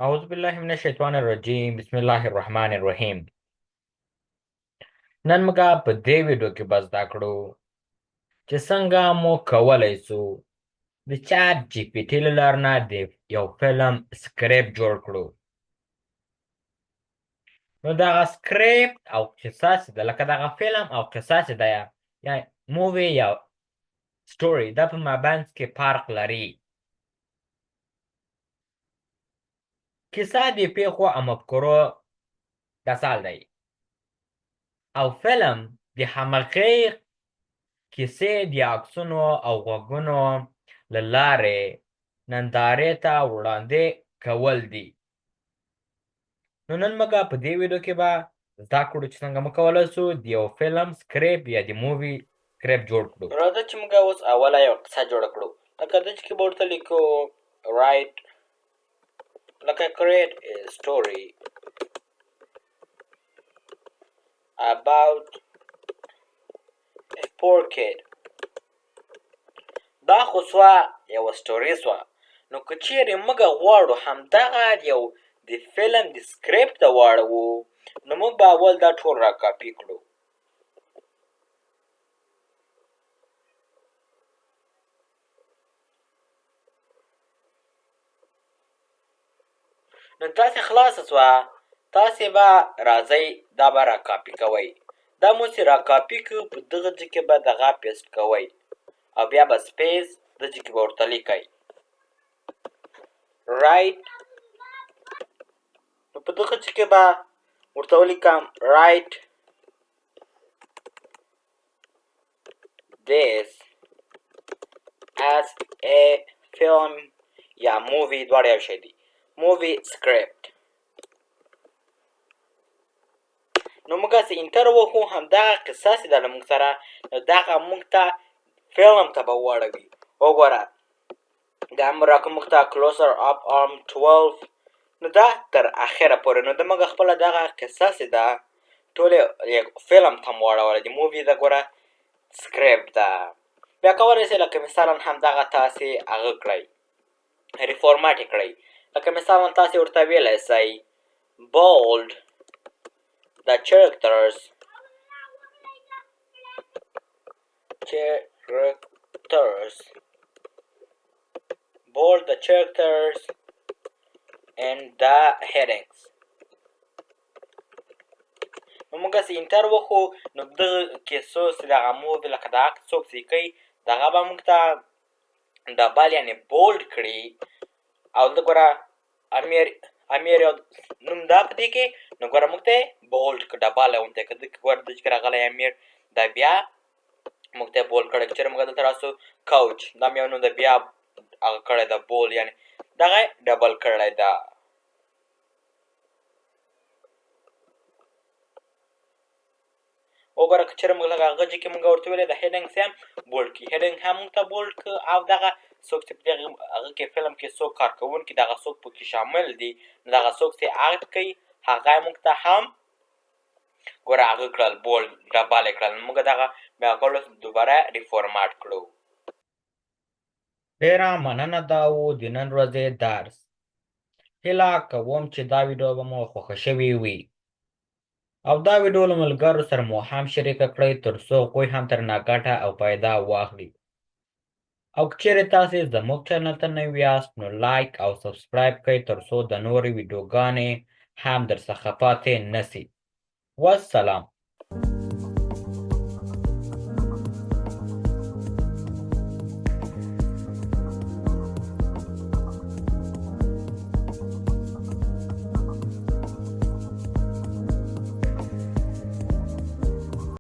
أعوذ بالله من الشیطان الرجیم بسم الله الرحمن الرحیم نن موږ په دې ویډیو کې به زده کړو چې څنګه مو کولی شو د چات جی پی ټي له لارې نه د یو فلم سکریپټ جوړ کړو. نو دغه سکریپټ او قصه چې ده لکه دغه فلم او قصه چې ده یا مووی یا سټوري دا په مابینځ کې فرق لري. کیسه د پیښو او مفکورو مثال دی او فلم د همغې کیسې د عکسونو او غوږونو له لارې نندارې ته وړاندې کول دي. نو نن موږ په دې ویډیو کې به زده کړو چې څنګه موږ کولی شو د یو فلم سکریپټ یا د مووي سکریپټ جوړ کړو. راځه چې موږ اوس اوله یو قصه جوړه کړو. لکه دلته کې به ورته لیکو write لکه create a story about a poor kid. دا خو سوه یوه سټوري سوه. نو که چیرې موږ غواړو همدغه یو د فلم د سکریپټ ته واړوو نو موږ به اول دا ټول را کاپي کړو. نو تاسې خلاصه سوه، تاسې به راځئ دا به را کاپي کوئ. دا مو چې را کاپي کړو په دغه ځای کې به دغه پیسټ کوئ او بیا به سپیس دغه ځای کې به ورته لیکئ رایټ. نو په دغه ځای کې به ورته ولیکم رایټ this as a film یا مووی دواړه یو شی دي مووی سکریپټ. نو موږ چې انټر وکړو همدغه قصه چې ده له موږ سره نو دغه موږ ته فلم ته به واړوي. وګوره دا راکړه موږ ته کلوزر اپ آرم 12 نو دا تر اخره پورې. نو د موږ خپله دغه قصه چې ده ټولې فلم ته م واړوله. د مووي ده ګوره سکریپټ ده. بیا کولی شئ لکه مثالا همدغه تاسې هغه کړئ ریفورمات یې کړئ. لکه مثالا تاسې ورته ویلی شئ bold the characters bold the characters and the headings. نو موږ چې انټر وکړو نو دغه کیسو چې دغه مووي لکه دغه څوک چې کوي دغه به موږ ته ډبل یعنې بولډ کړي او دلته ګوره امیر یو نوم ده په دې کې نو ګوره موږ ته یې بولډ کړه ډبل یې ونته کړه. دلته ګوره دلته کې راغلی امیر دا بیا موږ ته یې بولډ کړی. که چېرې موږ دلته راسو کوچ دا مې یو نوم ده بیا هغه کړی ده بولډ یعنې دغه یې ډبل کړی ده. وګوره که چېرې موږ لږ هغه ځای کې موږ ورته ویلی د هیډینګس یې هم بولډ کړي. هیډینګ هم موږ ته بولډ کړه او دغه څوک چې په دغه هغه کې فلم کې څوک کارکوونکي دغه څوک پکې شامل دي نو دغه څوک چې اکټ کوي هغه یې موږ ته هم ګوره هغه کړل بولډ ډبل یې کړل. موږ دغه بیا کولی دوباره ریفورمات کړو. ډېره مننه دا و د نن ورځې درس. هیله کوم چې دا ویډیو به مو خوښه شوې وي او دا ویډیو له ملګرو سره مو هم شریکه کړئ تر څو هغوی هم ترنه ګټه او پیدا واخلي. او که چیرې تاسې زموږ چینل ته نوي یاست نو لایک او سبسکرایب کړئ تر څو د نورې ویډیوګانې هم درڅخه پاتې نه سي. والسلام.